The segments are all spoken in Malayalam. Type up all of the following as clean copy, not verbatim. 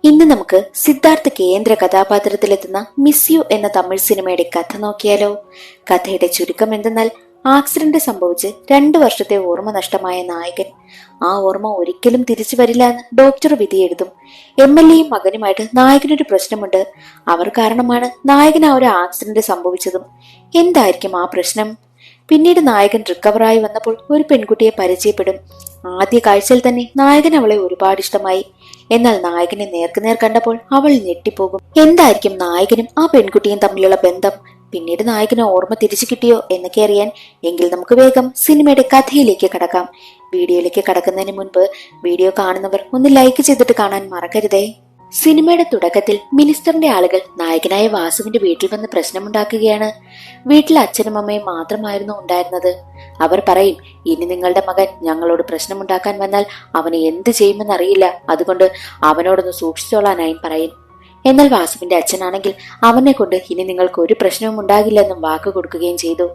ഇന്ന് നമുക്ക് സിദ്ധാർത്ഥ് കേന്ദ്ര കഥാപാത്രത്തിലെത്തുന്ന മിസ് യു എന്ന തമിഴ് സിനിമയുടെ കഥ നോക്കിയാലോ. കഥയുടെ ചുരുക്കം എന്തെന്നാൽ, ആക്സിഡന്റ് സംഭവിച്ച് 2 വർഷത്തെ ഓർമ്മ നഷ്ടമായ നായകൻ ആ ഓർമ്മ ഒരിക്കലും തിരിച്ചു വരില്ല എന്ന് ഡോക്ടർ വിധിയെഴുതും. MLAയും മകനുമായിട്ട് നായകനൊരു പ്രശ്നമുണ്ട്. അവർ കാരണമാണ് നായകൻ ആ ഒരു ആക്സിഡന്റ് സംഭവിച്ചതും. എന്തായിരിക്കും ആ പ്രശ്നം? പിന്നീട് നായകൻ റിക്കവറായി വന്നപ്പോൾ ഒരു പെൺകുട്ടിയെ പരിചയപ്പെടും. ആദ്യ കാഴ്ചയിൽ തന്നെ നായകൻ അവളെ ഒരുപാട് ഇഷ്ടമായി. എന്നാൽ നായകനെ നേർക്കുനേർ കണ്ടപ്പോൾ അവൾ ഞെട്ടിപ്പോകും. എന്തായിരിക്കും നായകനും ആ പെൺകുട്ടിയും തമ്മിലുള്ള ബന്ധം? പിന്നീട് നായകന് ഓർമ്മ തിരിച്ചു കിട്ടിയോ എന്നൊക്കെ അറിയാൻ എങ്കിൽ നമുക്ക് വേഗം സിനിമയുടെ കഥയിലേക്ക് കടക്കാം. വീഡിയോയിലേക്ക് കടക്കുന്നതിന് മുൻപ് വീഡിയോ കാണുന്നവർ ഒന്ന് ലൈക്ക് ചെയ്തിട്ട് കാണാൻ മറക്കരുതേ. സിനിമയുടെ തുടക്കത്തിൽ മിനിസ്റ്ററിന്റെ ആളുകൾ നായകനായ വാസുവിന്റെ വീട്ടിൽ വന്ന് പ്രശ്നമുണ്ടാക്കുകയാണ്. വീട്ടിൽ അച്ഛനും അമ്മയും മാത്രമായിരുന്നു ഉണ്ടായിരുന്നത്. അവർ പറയും, ഇനി നിങ്ങളുടെ മകൻ ഞങ്ങളോട് പ്രശ്നമുണ്ടാക്കാൻ വന്നാൽ അവനെ എന്ത് ചെയ്യുമെന്നറിയില്ല, അതുകൊണ്ട് അവനോടൊന്ന് സൂക്ഷിച്ചോളാനായും പറയും. എന്നാൽ വാസുവിന്റെ അച്ഛനാണെങ്കിൽ അവനെ കൊണ്ട് ഇനി നിങ്ങൾക്ക് ഒരു പ്രശ്നവും ഉണ്ടാകില്ലെന്നും വാക്ക് കൊടുക്കുകയും ചെയ്തു.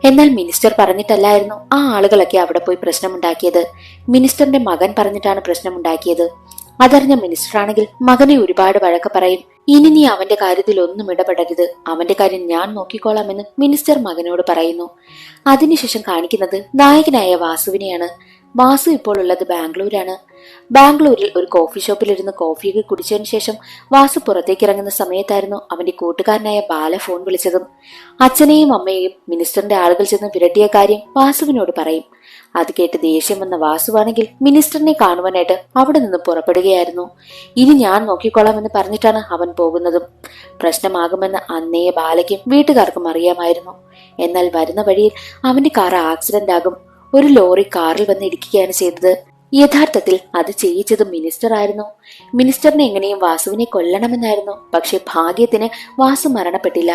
എന്നാൽ മിനിസ്റ്റർ പറഞ്ഞിട്ടല്ലായിരുന്നു ആ ആളുകളൊക്കെ അവിടെ പോയി പ്രശ്നമുണ്ടാക്കിയത്. മിനിസ്റ്ററിന്റെ മകൻ പറഞ്ഞിട്ടാണ് പ്രശ്നമുണ്ടാക്കിയത്. അതറിഞ്ഞ മിനിസ്റ്റർ ആണെങ്കിൽ മകനെ ഒരുപാട് വഴക്ക് പറയും. ഇനി നീ അവന്റെ കാര്യത്തിൽ ഒന്നും ഇടപെടരുത്, അവന്റെ കാര്യം ഞാൻ നോക്കിക്കോളാമെന്ന് മിനിസ്റ്റർ മകനോട് പറയുന്നു. അതിനുശേഷം കാണിക്കുന്നത് നായകനായ വാസുവിനെയാണ്. വാസു ഇപ്പോൾ ഉള്ളത് ബാംഗ്ലൂരാണ്. ബാംഗ്ലൂരിൽ ഒരു കോഫി ഷോപ്പിലിരുന്ന് കോഫിയൊക്കെ കുടിച്ചതിനു ശേഷം വാസു പുറത്തേക്ക് ഇറങ്ങുന്ന സമയത്തായിരുന്നു അവന്റെ കൂട്ടുകാരനായ ബാല ഫോൺ വിളിച്ചതും. അച്ഛനെയും അമ്മയെയും മിനിസ്റ്ററിന്റെ ആളുകൾ ചെന്ന് വിരട്ടിയ കാര്യം വാസുവിനോട് പറയും. അത് കേട്ട് ദേഷ്യം വന്ന വാസുവാണെങ്കിൽ മിനിസ്റ്ററിനെ കാണുവാനായിട്ട് അവിടെ നിന്ന് പുറപ്പെടുകയായിരുന്നു. ഇനി ഞാൻ നോക്കിക്കൊള്ളാമെന്ന് പറഞ്ഞിട്ടാണ് അവൻ പോകുന്നതും. പ്രശ്നമാകുമെന്ന് അന്നേ ബാലയ്ക്കും വീട്ടുകാർക്കും അറിയാമായിരുന്നു. എന്നാൽ വരുന്ന വഴിയിൽ അവന്റെ കാർ ആക്സിഡന്റ് ആകും. ഒരു ലോറി കാറിൽ വന്ന് ഇടിക്കുകയാണ് ചെയ്തത്. യഥാർത്ഥത്തിൽ അത് ചെയ്യിച്ചത് മിനിസ്റ്റർ ആയിരുന്നു. മിനിസ്റ്ററിനെ എങ്ങനെയും വാസുവിനെ കൊല്ലണമെന്നായിരുന്നു. പക്ഷെ ഭാഗ്യത്തിന് വാസു മരണപ്പെട്ടില്ല.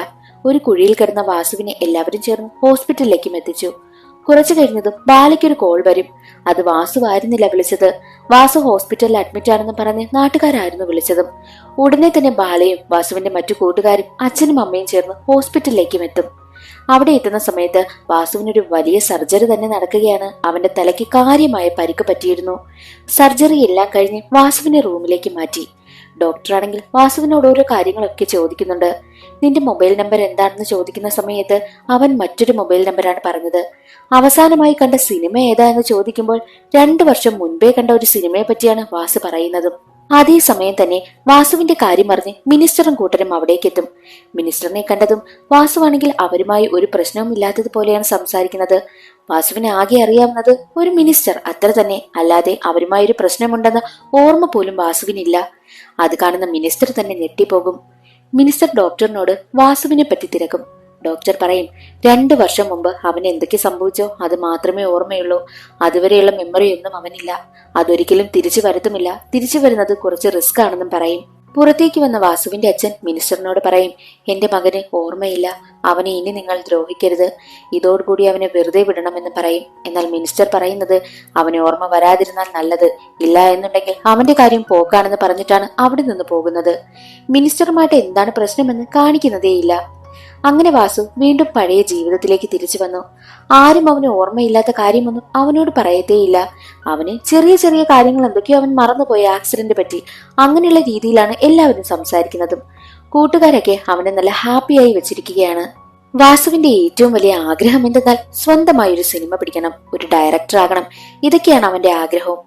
ഒരു കുഴിയിൽ കിടന്ന വാസുവിനെ എല്ലാവരും ചേർന്ന് ഹോസ്പിറ്റലിലേക്കും എത്തിച്ചു. കുറച്ചു കഴിഞ്ഞതും ബാലയ്ക്കൊരു കോൾ വരും. അത് വാസു ആയിരുന്നില്ല വിളിച്ചത്. വാസു ഹോസ്പിറ്റലിൽ അഡ്മിറ്റ് ആണെന്ന് പറഞ്ഞ് നാട്ടുകാരായിരുന്നു വിളിച്ചതും. ഉടനെ തന്നെ ബാലയും വാസുവിന്റെ മറ്റു കൂട്ടുകാരും അച്ഛനും അമ്മയും ചേർന്ന് ഹോസ്പിറ്റലിലേക്കും എത്തും. അവിടെ എത്തുന്ന സമയത്ത് വാസുവിനൊരു വലിയ സർജറി തന്നെ നടക്കുകയാണ്. അവന്റെ തലയ്ക്ക് കാര്യമായ പരിക്ക് പറ്റിയിരുന്നു. സർജറി എല്ലാം കഴിഞ്ഞ് വാസുവിനെ റൂമിലേക്ക് മാറ്റി. ഡോക്ടറാണെങ്കിൽ വാസുവിനോട് ഓരോ കാര്യങ്ങളൊക്കെ ചോദിക്കുന്നുണ്ട്. നിന്റെ മൊബൈൽ നമ്പർ എന്താണെന്ന് ചോദിക്കുന്ന സമയത്ത് അവൻ മറ്റൊരു മൊബൈൽ നമ്പറാണ് പറഞ്ഞത്. അവസാനമായി കണ്ട സിനിമ ഏതാ എന്ന് ചോദിക്കുമ്പോൾ 2 വർഷം മുൻപേ കണ്ട ഒരു സിനിമയെ പറ്റിയാണ് വാസു പറയുന്നതും. അതേസമയം തന്നെ വാസുവിന്റെ കാര്യം അറിഞ്ഞ് മിനിസ്റ്ററും കൂട്ടരും അവിടേക്കെത്തും. മിനിസ്റ്ററിനെ കണ്ടതും വാസുവാണെങ്കിൽ അവരുമായി ഒരു പ്രശ്നവും ഇല്ലാത്തതുപോലെയാണ് സംസാരിക്കുന്നത്. വാസുവിനെ ആകെ അറിയാവുന്നത് ഒരു മിനിസ്റ്റർ അത്ര തന്നെ, അല്ലാതെ അവരുമായി ഒരു പ്രശ്നമുണ്ടെന്ന ഓർമ്മ പോലും വാസുവിനില്ല. അത് കാണുന്ന മിനിസ്റ്റർ തന്നെ ഞെട്ടിപ്പോകും. മിനിസ്റ്റർ ഡോക്ടറിനോട് വാസുവിനെ പറ്റി തിരക്കും. ഡോക്ടർ പറയും, 2 വർഷം മുമ്പ് അവന് എന്തൊക്കെ സംഭവിച്ചോ അത് മാത്രമേ ഓർമ്മയുള്ളൂ. അതുവരെയുള്ള മെമ്മറി ഒന്നും അവനില്ല. അതൊരിക്കലും തിരിച്ചു വരത്തുമില്ല. തിരിച്ചു വരുന്നത് കുറച്ച് റിസ്ക് ആണെന്നും പറയും. പുറത്തേക്ക് വന്ന വാസുവിന്റെ അച്ഛൻ മിനിസ്റ്ററിനോട് പറയും, എന്റെ മകന് ഓർമ്മയില്ല, അവനെ ഇനി നിങ്ങൾ ദ്രോഹിക്കരുത്, ഇതോടുകൂടി അവനെ വെറുതെ വിടണമെന്ന് പറയും. എന്നാൽ മിനിസ്റ്റർ പറയുന്നത് അവന് ഓർമ്മ വരാതിരുന്നാൽ നല്ലത്, ഇല്ല എന്നുണ്ടെങ്കിൽ അവന്റെ കാര്യം പോക്കാണെന്ന് പറഞ്ഞിട്ടാണ് അവിടെ നിന്ന് പോകുന്നത്. മിനിസ്റ്ററുമായിട്ട് എന്താണ് പ്രശ്നമെന്ന് കാണിക്കുന്നതേയില്ല. അങ്ങനെ വാസു വീണ്ടും പഴയ ജീവിതത്തിലേക്ക് തിരിച്ചു വന്നു. ആരും അവന് ഓർമ്മയില്ലാത്ത കാര്യമൊന്നും അവനോട് പറയത്തേയില്ല. അവന് ചെറിയ ചെറിയ കാര്യങ്ങൾ എന്തൊക്കെയോ അവൻ മറന്നുപോയ ആക്സിഡന്റ് പറ്റി. അങ്ങനെയുള്ള രീതിയിലാണ് എല്ലാവരും സംസാരിക്കുന്നതും. കൂട്ടുകാരൊക്കെ അവനെ നല്ല ഹാപ്പിയായി വെച്ചിരിക്കുകയാണ്. വാസുവിന്റെ ഏറ്റവും വലിയ ആഗ്രഹം എന്തെന്നാൽ സ്വന്തമായി ഒരു സിനിമ പിടിക്കണം, ഒരു ഡയറക്ടർ ആകണം. ഇതൊക്കെയാണ് അവന്റെ ആഗ്രഹവും.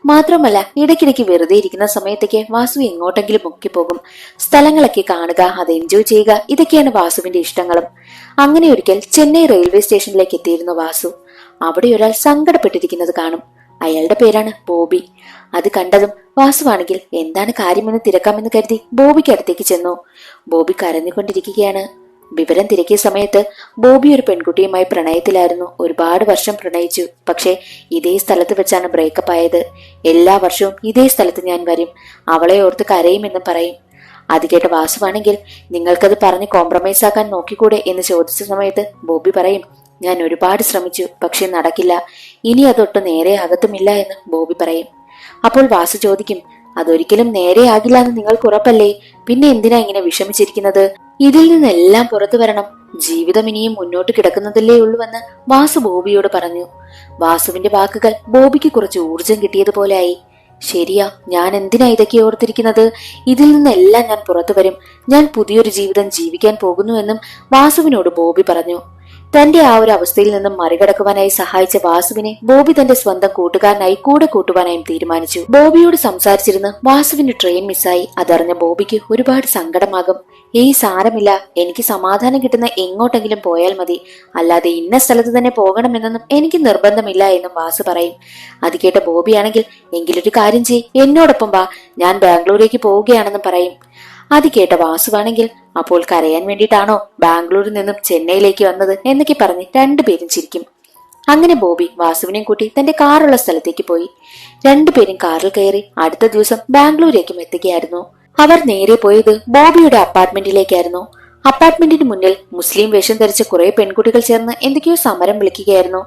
മാത്രമല്ല ഇടയ്ക്കിടയ്ക്ക് വെറുതെ ഇരിക്കുന്ന സമയത്തൊക്കെ വാസു എങ്ങോട്ടെങ്കിലും മുക്കിപ്പോകും. സ്ഥലങ്ങളൊക്കെ കാണുക, അത് എൻജോയ് ചെയ്യുക, ഇതൊക്കെയാണ് വാസുവിന്റെ ഇഷ്ടങ്ങളും. അങ്ങനെ ഒരിക്കൽ ചെന്നൈ റെയിൽവേ സ്റ്റേഷനിലേക്ക് എത്തിയിരുന്നു വാസു. അവിടെ ഒരാൾ സങ്കടപ്പെട്ടിരിക്കുന്നത് കാണും. അയാളുടെ പേരാണ് ബോബി. അത് കണ്ടതും വാസുവാണെങ്കിൽ എന്താണ് കാര്യമെന്ന് തിരക്കാമെന്ന് കരുതി ബോബിക്ക് അടുത്തേക്ക് ചെന്നു. ബോബി കരഞ്ഞുകൊണ്ടിരിക്കുകയാണ്. വിവരം തിരക്കിയ സമയത്ത് ബോബി ഒരു പെൺകുട്ടിയുമായി പ്രണയത്തിലായിരുന്നു. ഒരുപാട് വർഷം പ്രണയിച്ചു. പക്ഷെ ഇതേ സ്ഥലത്ത് വെച്ചാണ് ബ്രേക്കപ്പ് ആയത്. എല്ലാ വർഷവും ഇതേ സ്ഥലത്ത് ഞാൻ വരും, അവളെ ഓർത്ത് കരയുമെന്നും പറയും. അത് കേട്ട വാസുവാണെങ്കിൽ നിങ്ങൾക്കത് പറഞ്ഞ് കോംപ്രമൈസ് ആക്കാൻ നോക്കിക്കൂടെ എന്ന് ചോദിച്ച സമയത്ത് ബോബി പറയും, ഞാൻ ഒരുപാട് ശ്രമിച്ചു, പക്ഷെ നടക്കില്ല, ഇനി അതൊട്ട് നേരെയാകത്തുമില്ല എന്ന് ബോബി പറയും. അപ്പോൾ വാസു ചോദിക്കും, അതൊരിക്കലും നേരെയാകില്ല എന്ന് നിങ്ങൾക്ക് ഉറപ്പല്ലേ, പിന്നെ എന്തിനാ ഇങ്ങനെ വിഷമിച്ചിരിക്കുന്നത്? ഇതിൽ നിന്നെല്ലാം പുറത്തു വരണം, ജീവിതം ഇനിയും മുന്നോട്ട് കിടക്കുന്നതല്ലേ ഉള്ളൂവെന്ന് വാസു ബോബിയോട് പറഞ്ഞു. വാസുവിന്റെ വാക്കുകൾ ബോബിക്ക് കുറച്ച് ഊർജം കിട്ടിയതുപോലെയായി. ശരിയാ, ഞാൻ എന്തിനാ ഇതൊക്കെ ഓർത്തിരിക്കുന്നത്? ഇതിൽ നിന്നെല്ലാം ഞാൻ പുറത്തു വരും. ഞാൻ പുതിയൊരു ജീവിതം ജീവിക്കാൻ പോകുന്നുവെന്നും വാസുവിനോട് ബോബി പറഞ്ഞു. തന്റെ ആ ഒരു അവസ്ഥയിൽ നിന്നും മറികടക്കുവാനായി സഹായിച്ച വാസുവിനെ ബോബി തന്റെ സ്വന്തം കൂട്ടുകാരനായി കൂടെ കൂട്ടുവാനായും തീരുമാനിച്ചു. ബോബിയോട് സംസാരിച്ചിരുന്ന് വാസുവിന്റെ ട്രെയിൻ മിസ്സായി. അതറിഞ്ഞ ബോബിക്ക് ഒരുപാട് സങ്കടമാകും. സാരമില്ല, എനിക്ക് സമാധാനം കിട്ടുന്ന എങ്ങോട്ടെങ്കിലും പോയാൽ മതി, അല്ലാതെ ഇന്ന സ്ഥലത്ത് തന്നെ പോകണമെന്നൊന്നും എനിക്ക് നിർബന്ധമില്ല എന്നും വാസു പറയും. അത് കേട്ട ബോബിയാണെങ്കിൽ, എങ്കിലൊരു കാര്യം ചെയ്യ്, എന്നോടൊപ്പം വാ, ഞാൻ ബാംഗ്ലൂരേക്ക് പോവുകയാണെന്നും പറയും. അത് കേട്ട വാസുവാണെങ്കിൽ, അപ്പോൾ കരയാൻ വേണ്ടിയിട്ടാണോ ബാംഗ്ലൂരിൽ നിന്നും ചെന്നൈയിലേക്ക് വന്നത് എന്നൊക്കെ പറഞ്ഞ് രണ്ടുപേരും ചിരിക്കും. അങ്ങനെ ബോബി വാസുവിനെയും കൂട്ടി തന്റെ കാറുള്ള സ്ഥലത്തേക്ക് പോയി. രണ്ടുപേരും കാറിൽ കയറി അടുത്ത ദിവസം ബാംഗ്ലൂരേക്കും എത്തുകയായിരുന്നു. അവർ നേരെ പോയത് ബോബിയുടെ അപ്പാർട്ട്മെന്റിലേക്കായിരുന്നു. അപ്പാർട്ട്മെന്റിന് മുന്നിൽ മുസ്ലിം വേഷം ധരിച്ച കുറെ പെൺകുട്ടികൾ ചേർന്ന് എന്തൊക്കെയോ സമരം വിളിക്കുകയായിരുന്നു.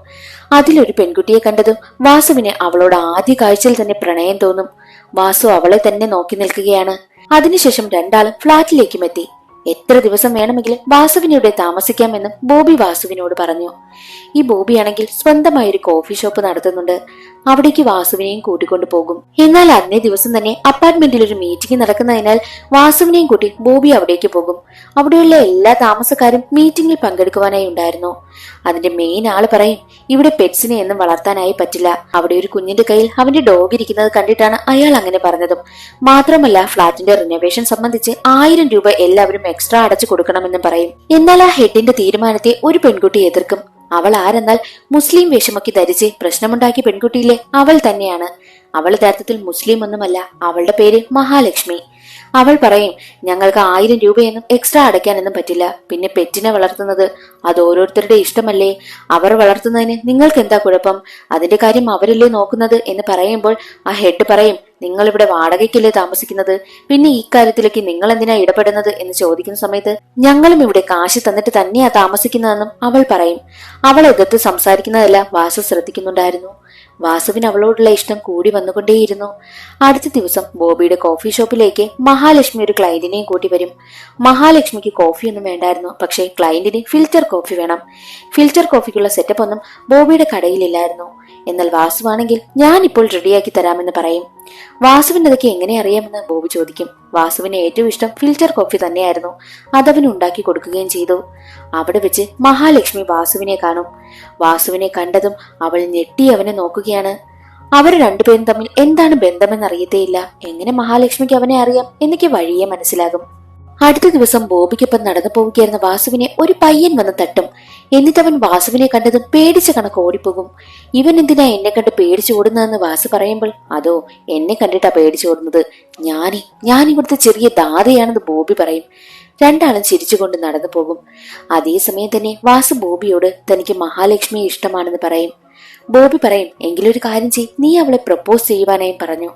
അതിലൊരു പെൺകുട്ടിയെ കണ്ടതും വാസുവിന് അവളോട് ആദ്യ കാഴ്ചയിൽ തന്നെ പ്രണയം തോന്നും. വാസു അവളെ തന്നെ നോക്കി നിൽക്കുകയാണ്. അതിനുശേഷം രണ്ടാളും ഫ്ളാറ്റിലേക്കും എത്തി. എത്ര ദിവസം വേണമെങ്കിലും വാസുവിന് ഇവിടെ താമസിക്കാമെന്നും ബോബി വാസുവിനോട് പറഞ്ഞു. ഈ ബോബിയാണെങ്കിൽ സ്വന്തമായൊരു കോഫി ഷോപ്പ് നടത്തുന്നുണ്ട്. അവിടേക്ക് വാസുവിനെയും കൂട്ടിക്കൊണ്ടു പോകും. എന്നാൽ അന്നേ ദിവസം തന്നെ അപ്പാർട്ട്മെന്റിൽ ഒരു മീറ്റിംഗ് നടക്കുന്നതിനാൽ വാസുവിനെയും കൂട്ടി ബോബി അവിടേക്ക് പോകും. അവിടെയുള്ള എല്ലാ താമസക്കാരും മീറ്റിംഗിൽ പങ്കെടുക്കുവാനായി ഉണ്ടായിരുന്നു. അതിന്റെ മെയിൻ ആള് പറയും, ഇവിടെ പെറ്റ്സിനെ ഒന്നും വളർത്താനായി പറ്റില്ല. അവിടെ ഒരു കുഞ്ഞിന്റെ കയ്യിൽ അവന്റെ ഡോഗ് ഇരിക്കുന്നത് കണ്ടിട്ടാണ് അയാൾ അങ്ങനെ പറഞ്ഞതും. മാത്രമല്ല, ഫ്ളാറ്റിന്റെ റിനോവേഷൻ സംബന്ധിച്ച് 1000 രൂപ എല്ലാവരും എക്സ്ട്രാ അടച്ചു കൊടുക്കണമെന്നും പറയും. എന്നാൽ ആ ഹെഡിന്റെ തീരുമാനത്തെ ഒരു പെൺകുട്ടി എതിർക്കും. അവൾ ആരെന്നാൽ മുസ്ലിം വേഷമൊക്കെ ധരിച്ച് പ്രശ്നമുണ്ടാക്കിയ പെൺകുട്ടിയിലെ അവൾ തന്നെയാണ്. അവൾ യഥാർത്ഥത്തിൽ മുസ്ലിം ഒന്നുമല്ല, അവളുടെ പേര് മഹാലക്ഷ്മി. അവൾ പറയും, ഞങ്ങൾക്ക് 1000 രൂപയൊന്നും എക്സ്ട്രാ അടയ്ക്കാനൊന്നും പറ്റില്ല. പിന്നെ പെറ്റിനെ വളർത്തുന്നത് അത് ഓരോരുത്തരുടെ ഇഷ്ടമല്ലേ, അവർ വളർത്തുന്നതിന് നിങ്ങൾക്ക് എന്താ കുഴപ്പം? അതിന്റെ കാര്യം അവരല്ലേ നോക്കുന്നത് എന്ന് പറയുമ്പോൾ ആ ഹെഡ് പറയും, നിങ്ങൾ ഇവിടെ വാടകയ്ക്കല്ലേ താമസിക്കുന്നത്, പിന്നെ ഈ കാര്യത്തിലേക്ക് നിങ്ങൾ എന്തിനാ ഇടപെടുന്നത് എന്ന് ചോദിക്കുന്ന സമയത്ത്, ഞങ്ങളും ഇവിടെ കാശ് തന്നിട്ട് തന്നെയാ താമസിക്കുന്നതെന്നും അവൾ പറയും. അവൾ എതിർത്ത് സംസാരിക്കുന്നതെല്ലാം വാസു ശ്രദ്ധിക്കുന്നുണ്ടായിരുന്നു. വാസുവിന് അവളോടുള്ള ഇഷ്ടം കൂടി വന്നുകൊണ്ടേയിരുന്നു. അടുത്ത ദിവസം ബോബിയുടെ കോഫി ഷോപ്പിലേക്ക് മഹാലക്ഷ്മി ഒരു ക്ലയന്റിനെയും കൂട്ടി വരും. മഹാലക്ഷ്മിക്ക് കോഫിയൊന്നും വേണ്ടായിരുന്നു, പക്ഷേ ക്ലയന്റിന് ഫിൽറ്റർ കോഫി വേണം. ഫിൽറ്റർ കോഫിക്കുള്ള സെറ്റപ്പ് ഒന്നും ബോബിയുടെ കടയിലില്ലായിരുന്നു. എന്നാൽ വാസുവാണെങ്കിൽ, ഞാൻ ഇപ്പോൾ റെഡിയാക്കി തരാമെന്ന് പറയും. വാസുവിന് അതൊക്കെ എങ്ങനെ അറിയാമെന്ന് ബോബി ചോദിക്കും. വാസുവിന് ഏറ്റവും ഇഷ്ടം ഫിൽറ്റർ കോഫി തന്നെയായിരുന്നു. അതവന് ഉണ്ടാക്കി കൊടുക്കുകയും ചെയ്തു. അവിടെ വെച്ച് മഹാലക്ഷ്മി വാസുവിനെ കാണും. വാസുവിനെ കണ്ടതും അവൾ ഞെട്ടി അവനെ നോക്കുകയാണ്. അവർ രണ്ടുപേരും തമ്മിൽ എന്താണ് ബന്ധമെന്നറിയത്തേയില്ല. എങ്ങനെ മഹാലക്ഷ്മിക്ക് അവനെ അറിയാം എന്നൊക്കെ വഴിയെ മനസ്സിലാകും. അടുത്ത ദിവസം ബോബിക്കൊപ്പം നടന്നു പോവുകയായിരുന്ന വാസുവിനെ ഒരു പയ്യൻ വന്ന് തട്ടും. എന്നിട്ടവൻ വാസുവിനെ കണ്ടതും പേടിച്ച കണക്ക് ഓടിപ്പോകും. ഇവൻ എന്തിനാ എന്നെ കണ്ട് പേടിച്ചു ഓടുന്നതെന്ന് വാസു പറയുമ്പോൾ, അതോ എന്നെ കണ്ടിട്ടാ പേടിച്ചോടുന്നത്, ഞാൻ ഇവിടുത്തെ ചെറിയ ദാതയാണെന്ന് ബോബി പറയും. രണ്ടാളും ചിരിച്ചുകൊണ്ട് നടന്നു പോകും. അതേസമയം തന്നെ വാസു ബോബിയോട് തനിക്ക് മഹാലക്ഷ്മിയെ ഇഷ്ടമാണെന്ന് പറയും. ബോബി പറയും, എങ്കിലൊരു കാര്യം ചെയ്യ്, നീ അവളെ പ്രപ്പോസ് ചെയ്യുവാനായും പറഞ്ഞു.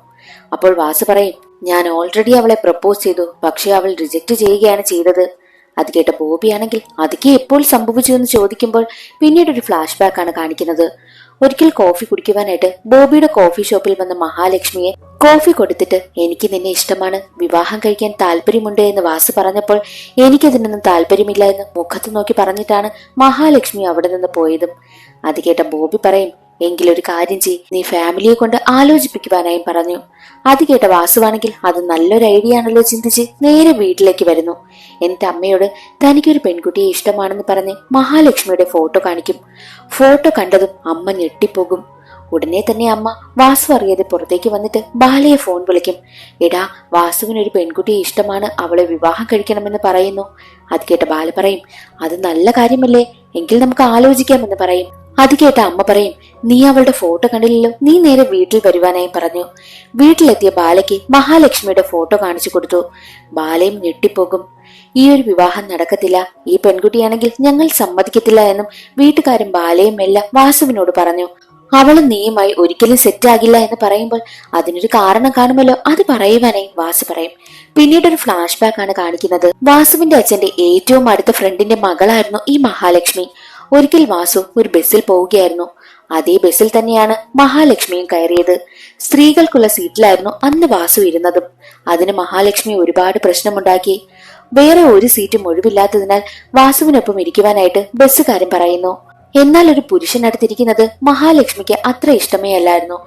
അപ്പോൾ വാസു പറയും, ഞാൻ ഓൾറെഡി അവളെ പ്രപ്പോസ് ചെയ്തു, പക്ഷെ അവൾ റിജക്ട് ചെയ്യുകയാണ് ചെയ്തത്. അത് കേട്ട ബോബിയാണെങ്കിൽ, അതൊക്കെ എപ്പോൾ സംഭവിച്ചു എന്ന് ചോദിക്കുമ്പോൾ പിന്നീട് ഒരു ഫ്ലാഷ് ബാക്ക് ആണ് കാണിക്കുന്നത്. ഒരിക്കൽ കോഫി കുടിക്കുവാനായിട്ട് ബോബിയുടെ കോഫി ഷോപ്പിൽ വന്ന മഹാലക്ഷ്മിയെ കോഫി കൊടുത്തിട്ട്, എനിക്ക് നിന്നെ ഇഷ്ടമാണ്, വിവാഹം കഴിക്കാൻ താല്പര്യമുണ്ട് എന്ന് വാസു പറഞ്ഞപ്പോൾ എനിക്കതിനൊന്നും താല്പര്യമില്ല എന്ന് മുഖത്ത് നോക്കി പറഞ്ഞിട്ടാണ് മഹാലക്ഷ്മി അവിടെ നിന്ന് പോയതും. അത് കേട്ട ബോബി പറയും, എങ്കിലൊരു കാര്യം ചെയ്യ്, നീ ഫാമിലിയെ കൊണ്ട് ആലോചിപ്പിക്കുവാനായും പറഞ്ഞു. അത് കേട്ട വാസുവാണെങ്കിൽ, അത് നല്ലൊരു ഐഡിയ ആണല്ലോ ചിന്തിച്ച് നേരെ വീട്ടിലേക്ക് വരുന്നു. എന്നിട്ട് അമ്മയോട് തനിക്കൊരു പെൺകുട്ടിയെ ഇഷ്ടമാണെന്ന് പറഞ്ഞ് മഹാലക്ഷ്മിയുടെ ഫോട്ടോ കാണിക്കും. ഫോട്ടോ കണ്ടതും അമ്മ ഞെട്ടിപ്പോകും. ഉടനെ തന്നെ അമ്മ വാസു അറിയാതെ പുറത്തേക്ക് വന്നിട്ട് ബാലയെ ഫോൺ വിളിക്കും. എടാ, വാസുവിനൊരു പെൺകുട്ടിയെ ഇഷ്ടമാണ്, അവളെ വിവാഹം കഴിക്കണമെന്ന് പറയുന്നു. അത് കേട്ട ബാല പറയും, അത് നല്ല കാര്യമല്ലേ, എങ്കിൽ നമുക്ക് ആലോചിക്കാമെന്ന് പറയും. അത് കേട്ട അമ്മ പറയും, നീ അവളുടെ ഫോട്ടോ കണ്ടില്ലല്ലോ, നീ നേരെ വീട്ടിൽ വരുവാനായി പറഞ്ഞു. വീട്ടിലെത്തിയ ബാലയ്ക്ക് മഹാലക്ഷ്മിയുടെ ഫോട്ടോ കാണിച്ചു കൊടുത്തു. ബാലയും ഞെട്ടിപ്പോകും. ഈ ഒരു വിവാഹം നടക്കത്തില്ല, ഈ പെൺകുട്ടിയാണെങ്കിൽ ഞങ്ങൾ സമ്മതിക്കത്തില്ല എന്നും വീട്ടുകാരും ബാലയും എല്ലാം വാസുവിനോട് പറഞ്ഞു. അവളും നീയുമായി ഒരിക്കലും സെറ്റ് ആകില്ല എന്ന് പറയുമ്പോൾ അതിനൊരു കാരണം കാണുമല്ലോ, അത് പറയുവാനായി വാസു പറയും. പിന്നീട് ഒരു ഫ്ലാഷ് ബാക്ക് ആണ് കാണിക്കുന്നത്. വാസുവിന്റെ അച്ഛന്റെ ഏറ്റവും അടുത്ത ഫ്രണ്ടിന്റെ മകളായിരുന്നു ഈ മഹാലക്ഷ്മി. ഒരിക്കൽ വാസു ഒരു ബസ്സിൽ പോവുകയായിരുന്നു. അതേ ബസ്സിൽ തന്നെയാണ് മഹാലക്ഷ്മിയും കയറിയത്. സ്ത്രീകൾക്കുള്ള സീറ്റിലായിരുന്നു അന്ന് വാസു ഇരുന്നതും. അതിന് മഹാലക്ഷ്മി ഒരുപാട് പ്രശ്നമുണ്ടാക്കി. വേറെ ഒരു സീറ്റും ഒഴിവില്ലാത്തതിനാൽ വാസുവിനൊപ്പം ഇരിക്കുവാനായിട്ട് ബസ്സുകാരൻ പറയുന്നു. എന്നാൽ ഒരു പുരുഷനടുത്തിരിക്കുന്നത് മഹാലക്ഷ്മിക്ക് അത്ര ഇഷ്ടമേ അല്ലായിരുന്നു.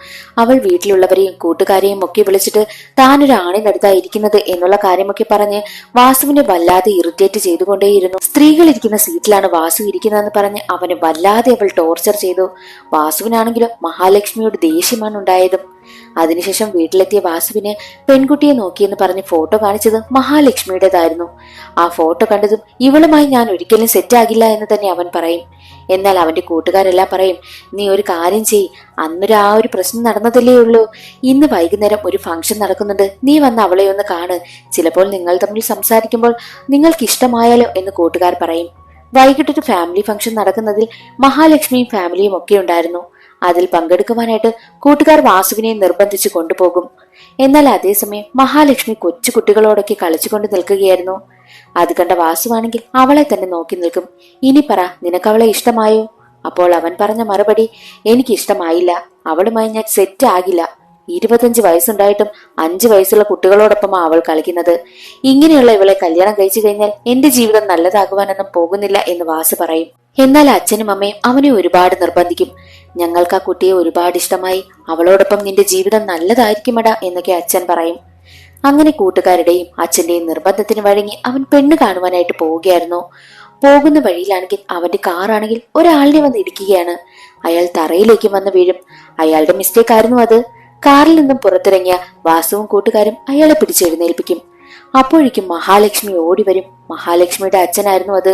അവൾ വീട്ടിലുള്ളവരെയും കൂട്ടുകാരെയും ഒക്കെ വിളിച്ചിട്ട് താനൊരു ആണിനടുത്തായിരിക്കുന്നത് എന്നുള്ള കാര്യമൊക്കെ പറഞ്ഞ് വാസുവിനെ വല്ലാതെ ഇറിറ്റേറ്റ് ചെയ്തുകൊണ്ടേയിരുന്നു. സ്ത്രീകൾ ഇരിക്കുന്ന സീറ്റിലാണ് വാസു ഇരിക്കുന്നതെന്ന് പറഞ്ഞ് അവന് വല്ലാതെ അവൾ ടോർച്ചർ ചെയ്തു. വാസുവിനാണെങ്കിലും മഹാലക്ഷ്മിയോട് ദേഷ്യമാണ് ഉണ്ടായതും. അതിനുശേഷം വീട്ടിലെത്തിയ വാസുവിന് പെൺകുട്ടിയെ നോക്കിയെന്ന് പറഞ്ഞ് ഫോട്ടോ കാണിച്ചത് മഹാലക്ഷ്മിയുടേതായിരുന്നു. ആ ഫോട്ടോ കണ്ടതും ഇവളുമായി ഞാൻ ഒരിക്കലും സെറ്റാകില്ല എന്ന് തന്നെ അവൻ പറയും. എന്നാൽ അവന്റെ കൂട്ടുകാരെല്ലാം പറയും, നീ ഒരു കാര്യം ചെയ്, അന്നൊരു ആ ഒരു പ്രശ്നം നടന്നതല്ലേ ഉള്ളൂ, ഇന്ന് വൈകുന്നേരം ഒരു ഫംഗ്ഷൻ നടക്കുന്നുണ്ട്, നീ വന്ന് അവളെ ഒന്ന് കാണ്, ചിലപ്പോൾ നിങ്ങൾ തമ്മിൽ സംസാരിക്കുമ്പോൾ നിങ്ങൾക്ക് ഇഷ്ടമായാലോ എന്ന് കൂട്ടുകാർ പറയും. വൈകിട്ടൊരു ഫാമിലി ഫംഗ്ഷൻ നടക്കുന്നതിൽ മഹാലക്ഷ്മിയും ഫാമിലിയും ഒക്കെ ഉണ്ടായിരുന്നു. അതിൽ പങ്കെടുക്കുവാനായിട്ട് കൂട്ടുകാർ വാസുവിനെ നിർബന്ധിച്ചു കൊണ്ടുപോകും. എന്നാൽ അതേസമയം മഹാലക്ഷ്മി കൊച്ചു കുട്ടികളോടൊക്കെ കളിച്ചുകൊണ്ട് നിൽക്കുകയായിരുന്നു. അത് കണ്ട വാസുവാണെങ്കിൽ അവളെ തന്നെ നോക്കി നിൽക്കും. ഇനി പറ, നിനക്ക് അവളെ ഇഷ്ടമായോ? അപ്പോൾ അവൻ പറഞ്ഞ മറുപടി, എനിക്ക് ഇഷ്ടമായില്ല, അവളുമായി ഞാൻ സെറ്റ് ആകില്ല. 25 വയസ്സുണ്ടായിട്ടും 5 വയസ്സുള്ള കുട്ടികളോടൊപ്പമാണ് അവൾ കളിക്കുന്നത്. ഇങ്ങനെയുള്ള ഇവളെ കല്യാണം കഴിച്ചു കഴിഞ്ഞാൽ എന്റെ ജീവിതം നല്ലതാകുവാനൊന്നും പോകുന്നില്ല എന്ന് വാസു പറയും. എന്നാൽ അച്ഛനും അമ്മയും അവനെ ഒരുപാട് നിർബന്ധിക്കും. ഞങ്ങൾക്ക് ആ കുട്ടിയെ ഒരുപാട് ഇഷ്ടമായി, അവളോടൊപ്പം നിന്റെ ജീവിതം നല്ലതായിരിക്കുമടാ എന്നൊക്കെ അച്ഛൻ പറയും. അങ്ങനെ കൂട്ടുകാരുടെയും അച്ഛന്റെയും നിർബന്ധത്തിന് വഴങ്ങി അവൻ പെണ്ണ് കാണുവാനായിട്ട് പോവുകയായിരുന്നു. പോകുന്ന വഴിയിലാണെങ്കിൽ അവന്റെ കാറാണെങ്കിൽ ഒരാളിനെ വന്ന് ഇടിക്കുകയാണ്. അയാൾ തറയിലേക്ക് വന്ന് വീഴും. അയാളുടെ മിസ്റ്റേക്ക് ആയിരുന്നു അത്. കാറിൽ നിന്നും പുറത്തിറങ്ങിയ വാസുവും കൂട്ടുകാരും അയാളെ പിടിച്ചെഴുന്നേൽപ്പിക്കും. അപ്പോഴേക്കും മഹാലക്ഷ്മി ഓടി വരും. മഹാലക്ഷ്മിയുടെ അച്ഛനായിരുന്നു അത്.